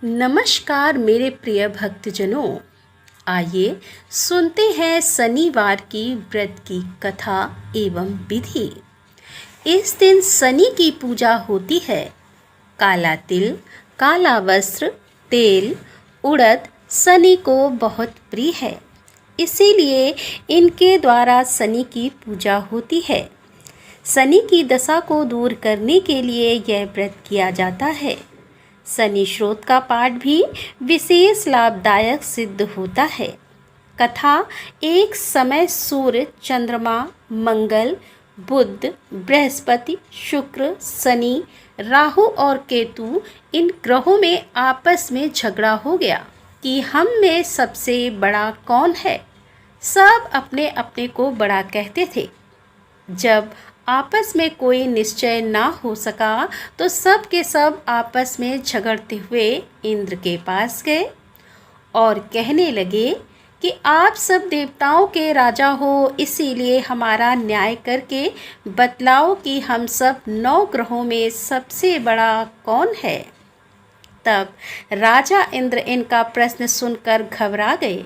नमस्कार मेरे प्रिय भक्तजनों। आइए सुनते हैं शनिवार की व्रत की कथा एवं विधि। इस दिन शनि की पूजा होती है। काला तिल, काला वस्त्र, तेल, उड़द शनि को बहुत प्रिय है, इसीलिए इनके द्वारा शनि की पूजा होती है। शनि की दशा को दूर करने के लिए यह व्रत किया जाता है। शनि स्रोत का पाठ भी विशेष लाभदायक सिद्ध होता है। कथा एक समय सूर्य, चंद्रमा, मंगल, बुध, बृहस्पति, शुक्र, शनि, राहु और केतु इन ग्रहों में आपस में झगड़ा हो गया कि हम में सबसे बड़ा कौन है। सब अपने अपने को बड़ा कहते थे। जब आपस में कोई निश्चय ना हो सका तो सब के सब आपस में झगड़ते हुए इंद्र के पास गए और कहने लगे कि आप सब देवताओं के राजा हो, इसीलिए हमारा न्याय करके बतलाओ कि हम सब 9 ग्रहों में सबसे बड़ा कौन है। तब राजा इंद्र इनका प्रश्न सुनकर घबरा गए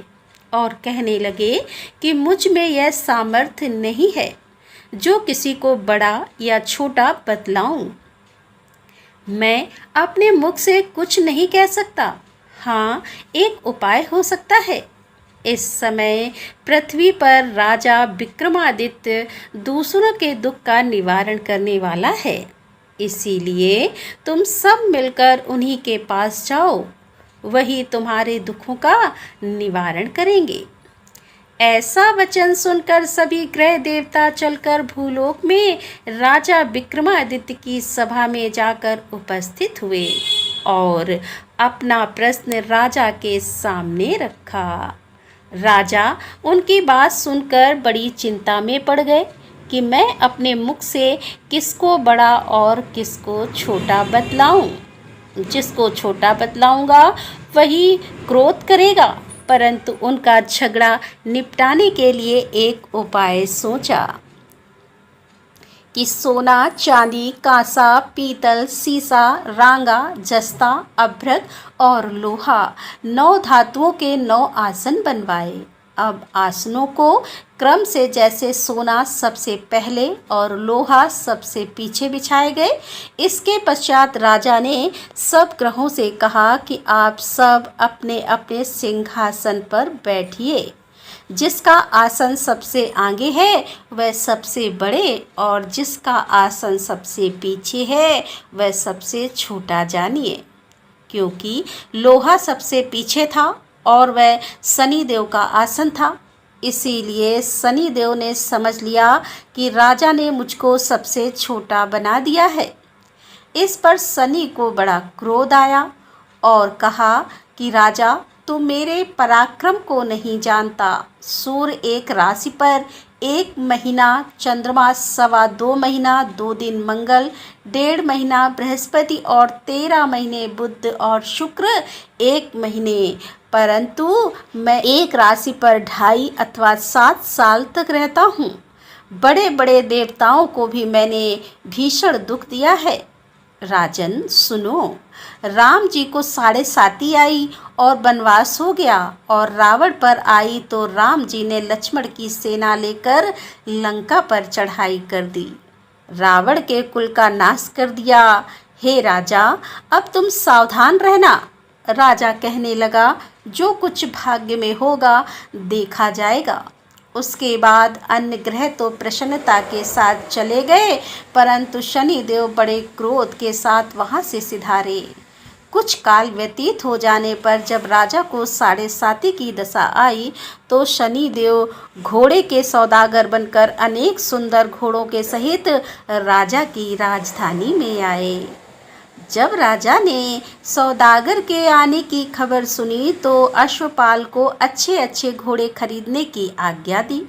और कहने लगे कि मुझ में यह सामर्थ्य नहीं है जो किसी को बड़ा या छोटा बतलाऊं। मैं अपने मुख से कुछ नहीं कह सकता। हाँ, एक उपाय हो सकता है। इस समय पृथ्वी पर राजा विक्रमादित्य दूसरों के दुख का निवारण करने वाला है, इसीलिए तुम सब मिलकर उन्हीं के पास जाओ, वही तुम्हारे दुखों का निवारण करेंगे। ऐसा वचन सुनकर सभी ग्रह देवता चलकर भूलोक में राजा विक्रमादित्य की सभा में जाकर उपस्थित हुए और अपना प्रश्न राजा के सामने रखा। राजा उनकी बात सुनकर बड़ी चिंता में पड़ गए कि मैं अपने मुख से किसको बड़ा और किसको छोटा बतलाऊं। जिसको छोटा बतलाऊंगा वही क्रोध करेगा, परंतु उनका झगड़ा निपटाने के लिए एक उपाय सोचा कि सोना, चांदी, कांसा, पीतल, सीसा, रांगा, जस्ता, अभ्रक और लोहा 9 धातुओं के 9 आसन बनवाए। अब आसनों को क्रम से जैसे सोना सबसे पहले और लोहा सबसे पीछे बिछाए गए। इसके पश्चात राजा ने सब ग्रहों से कहा कि आप सब अपने अपने सिंहासन पर बैठिए। जिसका आसन सबसे आगे है वह सबसे बड़े और जिसका आसन सबसे पीछे है वह सबसे छोटा जानिए। क्योंकि लोहा सबसे पीछे था और वह शनिदेव का आसन था, इसीलिए शनिदेव ने समझ लिया कि राजा ने मुझको सबसे छोटा बना दिया है। इस पर शनि को बड़ा क्रोध आया और कहा कि राजा, तू मेरे पराक्रम को नहीं जानता। सूर्य एक राशि पर 1 महीना, चंद्रमा 2.25 महीना 2 दिन मंगल, 1.5 महीना बृहस्पति और 13 महीने बुध और शुक्र 1 महीने, परंतु मैं एक राशि पर 2.5 अथवा 7 साल तक रहता हूँ। बड़े बड़े देवताओं को भी मैंने भीषण दुख दिया है। राजन सुनो, राम जी को 7.5 आई और वनवास हो गया और रावण पर आई तो राम जी ने लक्ष्मण की सेना लेकर लंका पर चढ़ाई कर दी, रावण के कुल का नाश कर दिया। हे राजा, अब तुम सावधान रहना। राजा कहने लगा, जो कुछ भाग्य में होगा देखा जाएगा। उसके बाद अन्य ग्रह तो प्रसन्नता के साथ चले गए, परंतु शनिदेव बड़े क्रोध के साथ वहां से सिधारे। कुछ काल व्यतीत हो जाने पर जब राजा को 7.5 की दशा आई तो शनिदेव घोड़े के सौदागर बनकर अनेक सुंदर घोड़ों के सहित राजा की राजधानी में आए। जब राजा ने सौदागर के आने की खबर सुनी तो अश्वपाल को अच्छे अच्छे घोड़े खरीदने की आज्ञा दी।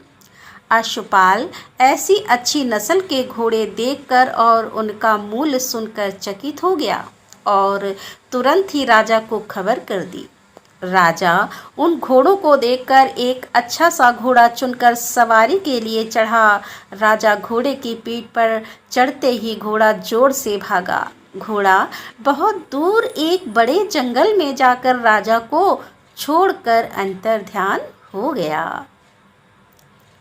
अश्वपाल ऐसी अच्छी नस्ल के घोड़े देखकर और उनका मूल्य सुनकर चकित हो गया और तुरंत ही राजा को खबर कर दी। राजा उन घोड़ों को देखकर एक अच्छा सा घोड़ा चुनकर सवारी के लिए चढ़ा। राजा घोड़े की पीठ पर चढ़ते ही घोड़ा जोर से भागा घोड़ा बहुत दूर एक बड़े जंगल में जाकर राजा को छोड़कर अंतर्ध्यान हो गया।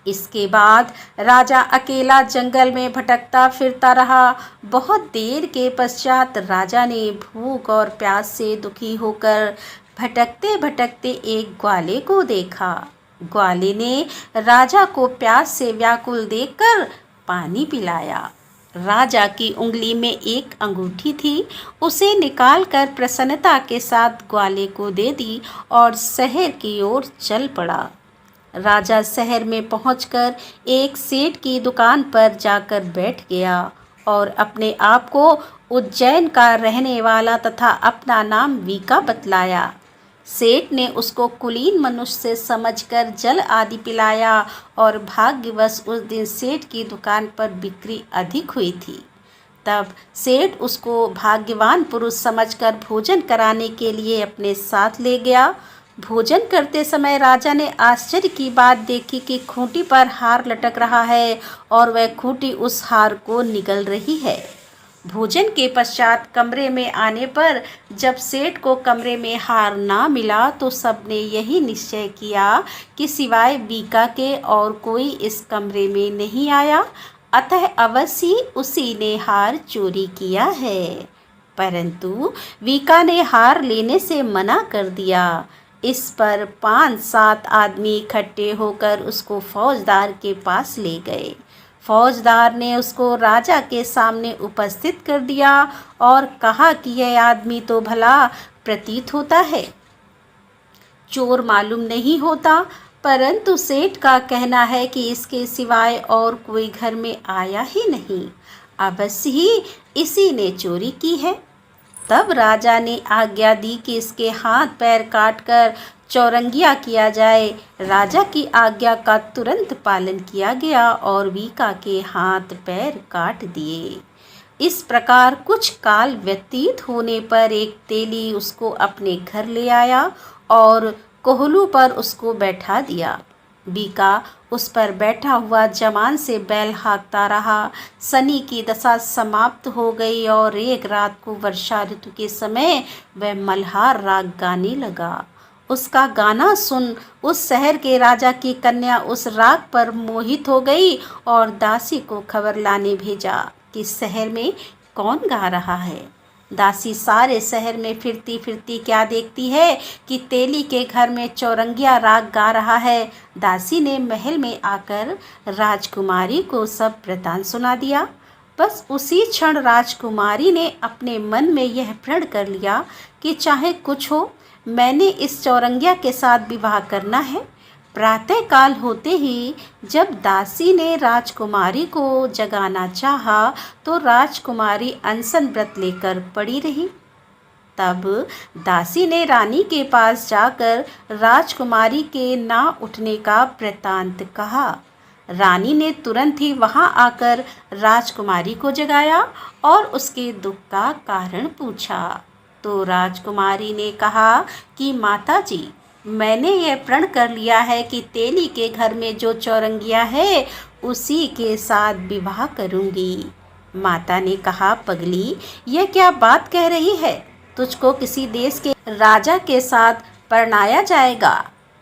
इसके बाद राजा अकेला जंगल में भटकता फिरता रहा। बहुत देर के पश्चात राजा ने भूख और प्यास से दुखी होकर भटकते भटकते एक ग्वाले को देखा। ग्वाले ने राजा को प्यास से व्याकुल देखकर पानी पिलाया। राजा की उंगली में एक अंगूठी थी, उसे निकालकर प्रसन्नता के साथ ग्वाले को दे दी और शहर की ओर चल पड़ा। राजा शहर में पहुंचकर एक सेठ की दुकान पर जाकर बैठ गया और अपने आप को उज्जैन का रहने वाला तथा अपना नाम वीका बतलाया। सेठ ने उसको कुलीन मनुष्य समझकर जल आदि पिलाया और भाग्यवश उस दिन सेठ की दुकान पर बिक्री अधिक हुई थी। तब सेठ उसको भाग्यवान पुरुष समझकर भोजन कराने के लिए अपने साथ ले गया। भोजन करते समय राजा ने आश्चर्य की बात देखी कि खूंटी पर हार लटक रहा है और वह खूंटी उस हार को निगल रही है। भोजन के पश्चात कमरे में आने पर जब सेठ को कमरे में हार ना मिला तो सबने यही निश्चय किया कि सिवाय वीका के और कोई इस कमरे में नहीं आया, अतः अवश्य उसी ने हार चोरी किया है। परंतु वीका ने हार लेने से मना कर दिया। इस पर 5-7 आदमी इकट्ठे होकर उसको फौजदार के पास ले गए। फौजदार ने उसको राजा के सामने उपस्थित कर दिया और कहा कि यह आदमी तो भला प्रतीत होता है, चोर मालूम नहीं होता, परंतु सेठ का कहना है कि इसके सिवाय और कोई घर में आया ही नहीं, अवश्य ही इसी ने चोरी की है। तब राजा ने आज्ञा दी कि इसके हाथ पैर काटकर चौरंगिया किया जाए। राजा की आज्ञा का तुरंत पालन किया गया और वीका के हाथ पैर काट दिए। इस प्रकार कुछ काल व्यतीत होने पर एक तेली उसको अपने घर ले आया और कोहलू पर उसको बैठा दिया। वीका उस पर बैठा हुआ जमान से बैल हाँकता रहा। शनि की दशा समाप्त हो गई और एक रात को वर्षा ऋतु के समय वह मल्हार राग गाने लगा। उसका गाना सुन उस शहर के राजा की कन्या उस राग पर मोहित हो गई और दासी को खबर लाने भेजा कि शहर में कौन गा रहा है। दासी सारे शहर में फिरती फिरती क्या देखती है कि तेली के घर में चौरंगिया राग गा रहा है। दासी ने महल में आकर राजकुमारी को सब वृतांत सुना दिया। बस उसी क्षण राजकुमारी ने अपने मन में यह प्रण कर लिया कि चाहे कुछ हो, मैंने इस चौरंगिया के साथ विवाह करना है। प्रातःकाल होते ही जब दासी ने राजकुमारी को जगाना चाहा तो राजकुमारी अनशन व्रत लेकर पड़ी रही। तब दासी ने रानी के पास जाकर राजकुमारी के ना उठने का वृत्तांत कहा। रानी ने तुरंत ही वहां आकर राजकुमारी को जगाया और उसके दुख का कारण पूछा। तो राजकुमारी ने कहा कि माताजी, मैंने यह प्रण कर लिया है कि तेली के घर में जो चौरंगिया है उसी के साथ विवाह करूंगी। माता ने कहा, पगली, यह क्या बात कह रही है? तुझको किसी देश के राजा के साथ परणाया जाएगा।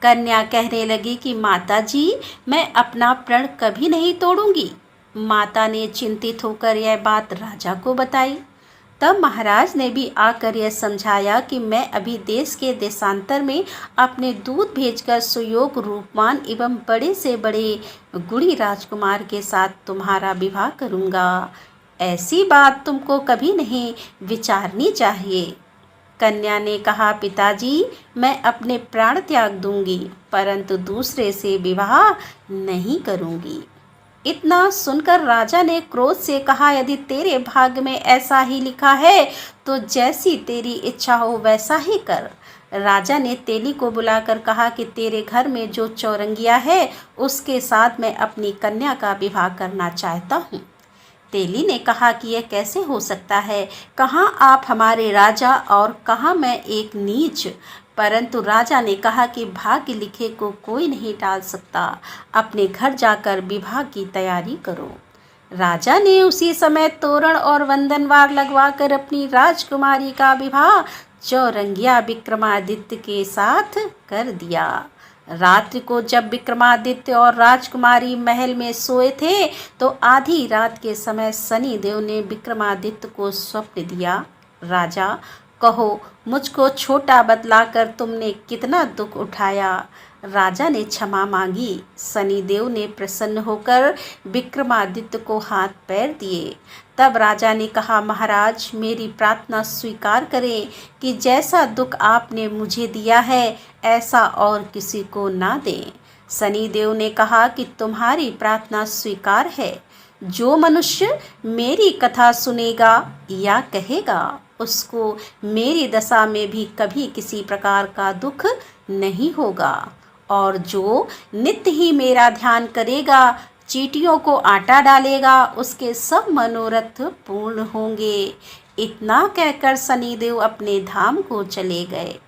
कन्या कहने लगी कि माताजी, मैं अपना प्रण कभी नहीं तोड़ूंगी। माता ने चिंतित होकर यह बात राजा को बताई। तब महाराज ने भी आकर यह समझाया कि मैं अभी देश के देशांतर में अपने दूत भेजकर सुयोग रूपवान एवं बड़े से बड़े गुणी राजकुमार के साथ तुम्हारा विवाह करूँगा। ऐसी बात तुमको कभी नहीं विचारनी चाहिए। कन्या ने कहा, पिताजी, मैं अपने प्राण त्याग दूंगी, परंतु दूसरे से विवाह नहीं करूंगी। इतना सुनकर राजा ने क्रोध से कहा, यदि तेरे भाग्य में ऐसा ही लिखा है तो जैसी तेरी इच्छा हो वैसा ही कर। राजा ने तेली को बुलाकर कहा कि तेरे घर में जो चौरंगिया है उसके साथ मैं अपनी कन्या का विवाह करना चाहता हूँ। तेली ने कहा कि यह कैसे हो सकता है? कहाँ आप हमारे राजा और कहाँ मैं एक नीच। परंतु राजा ने कहा कि भाग्य लिखे को कोई नहीं टाल सकता। अपने घर जाकर विवाह की तैयारी करो। राजा ने उसी समय तोरण और वंदनवार लगवाकर अपनी राजकुमारी का विवाह चौरंगिया विक्रमादित्य के साथ कर दिया। रात्रि को जब विक्रमादित्य और राजकुमारी महल में सोए थे तो आधी रात के समय शनिदेव ने विक्रमादित्य को स्वप्न दिया। राजा, कहो, मुझको छोटा बतलाकर तुमने कितना दुख उठाया। राजा ने क्षमा मांगी। शनिदेव ने प्रसन्न होकर विक्रमादित्य को हाथ पैर दिए। तब राजा ने कहा, महाराज, मेरी प्रार्थना स्वीकार करें कि जैसा दुख आपने मुझे दिया है ऐसा और किसी को ना दें। शनिदेव ने कहा कि तुम्हारी प्रार्थना स्वीकार है। जो मनुष्य मेरी कथा सुनेगा या कहेगा उसको मेरी दशा में भी कभी किसी प्रकार का दुख नहीं होगा, और जो नित्य ही मेरा ध्यान करेगा, चींटियों को आटा डालेगा, उसके सब मनोरथ पूर्ण होंगे। इतना कहकर शनिदेव अपने धाम को चले गए।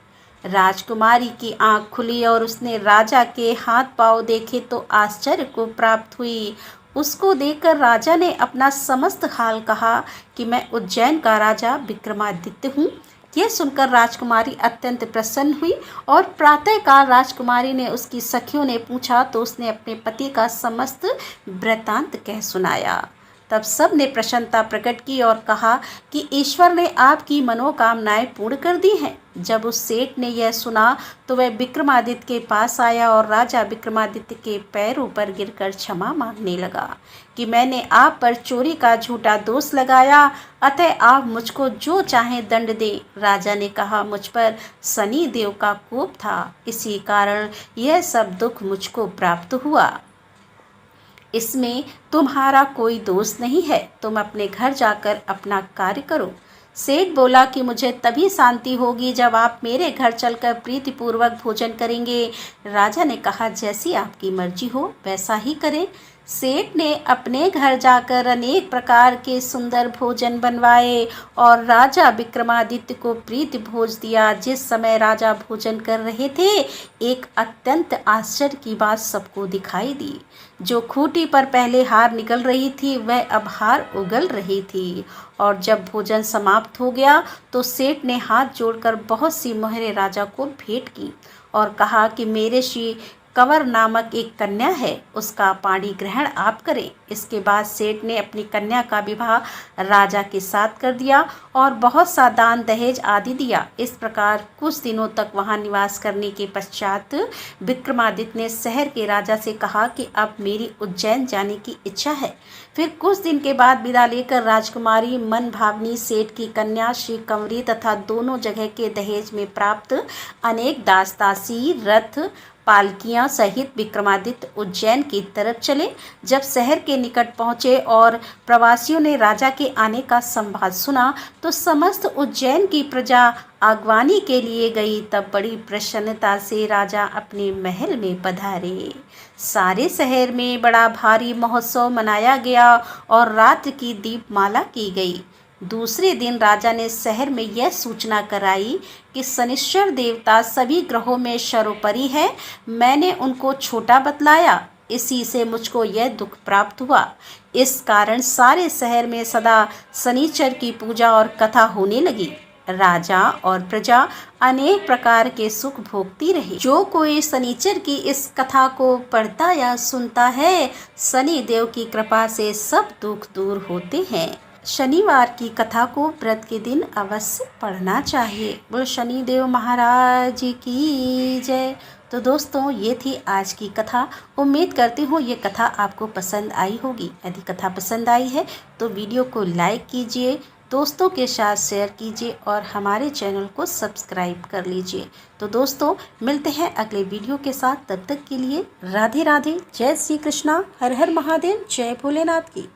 राजकुमारी की आंख खुली और उसने राजा के हाथ पांव देखे तो आश्चर्य को प्राप्त हुई। उसको देखकर राजा ने अपना समस्त हाल कहा कि मैं उज्जैन का राजा विक्रमादित्य हूँ। यह सुनकर राजकुमारी अत्यंत प्रसन्न हुई और प्रातःकाल राजकुमारी ने उसकी सखियों ने पूछा तो उसने अपने पति का समस्त वृत्तांत कह सुनाया। तब सब ने प्रसन्नता प्रकट की और कहा कि ईश्वर ने आपकी मनोकामनाएं पूर्ण कर दी हैं। जब उस सेठ ने यह सुना तो वह विक्रमादित्य के पास आया और राजा विक्रमादित्य के पैरों पर गिरकर क्षमा मांगने लगा कि मैंने आप पर चोरी का झूठा दोष लगाया, अतः आप मुझको जो चाहें दंड दें। राजा ने कहा, मुझ पर शनि देव का कोप था, इसी कारण यह सब दुख मुझको प्राप्त हुआ। इसमें तुम्हारा कोई दोष नहीं है। तुम अपने घर जाकर अपना कार्य करो। सेठ बोला कि मुझे तभी शांति होगी जब आप मेरे घर चलकर प्रीतिपूर्वक भोजन करेंगे। राजा ने कहा, जैसी आपकी मर्जी हो वैसा ही करें। सेठ ने अपने घर जाकर अनेक प्रकार के सुंदर भोजन बनवाए और राजा विक्रमादित्य को प्रीति भोज दिया। जिस समय राजा भोजन कर रहे थे, एक अत्यंत आश्चर्य की बात सबको दिखाई दी। जो खूंटी पर पहले हार निकल रही थी वह अब हार उगल रही थी। और जब भोजन समाप्त हो गया तो सेठ ने हाथ जोड़कर बहुत सी मोहरें राजा को भेंट की और कहा कि मेरे श्री कंवर नामक एक कन्या है, उसका पाणी ग्रहण आप करें। इसके बाद सेठ ने अपनी कन्या का विवाह राजा के साथ कर दिया और बहुत सा दान दहेज आदि दिया। इस प्रकार कुछ दिनों तक वहां निवास करने के पश्चात विक्रमादित्य ने शहर के राजा से कहा कि अब मेरी उज्जैन जाने की इच्छा है। फिर कुछ दिन के बाद विदा लेकर राजकुमारी मन भावनी सेठ की कन्या श्री कंवरी तथा दोनों जगह के दहेज में प्राप्त अनेक दास दासी, रथ, पालकियां सहित विक्रमादित्य उज्जैन की तरफ चले। जब शहर के निकट पहुंचे और प्रवासियों ने राजा के आने का संवाद सुना तो समस्त उज्जैन की प्रजा आगवानी के लिए गई। तब बड़ी प्रसन्नता से राजा अपने महल में पधारे। सारे शहर में बड़ा भारी महोत्सव मनाया गया और रात्रि की दीपमाला की गई। दूसरे दिन राजा ने शहर में यह सूचना कराई कि शनिश्चर देवता सभी ग्रहों में सर्वोपरि है। मैंने उनको छोटा बतलाया, इसी से मुझको यह दुख प्राप्त हुआ। इस कारण सारे शहर में सदा शनिचर की पूजा और कथा होने लगी। राजा और प्रजा अनेक प्रकार के सुख भोगती रही। जो कोई शनिचर की इस कथा को पढ़ता या सुनता है, शनि देव की कृपा से सब दुख दूर होते हैं। शनिवार की कथा को व्रत के दिन अवश्य पढ़ना चाहिए। बोल शनिदेव महाराज की जय। तो दोस्तों, ये थी आज की कथा। उम्मीद करती हूँ ये कथा आपको पसंद आई होगी। यदि कथा पसंद आई है तो वीडियो को लाइक कीजिए, दोस्तों के साथ शेयर कीजिए और हमारे चैनल को सब्सक्राइब कर लीजिए। तो दोस्तों, मिलते हैं अगले वीडियो के साथ। तब तक के लिए राधे राधे, जय श्री कृष्णा, हर हर महादेव, जय भोलेनाथ की।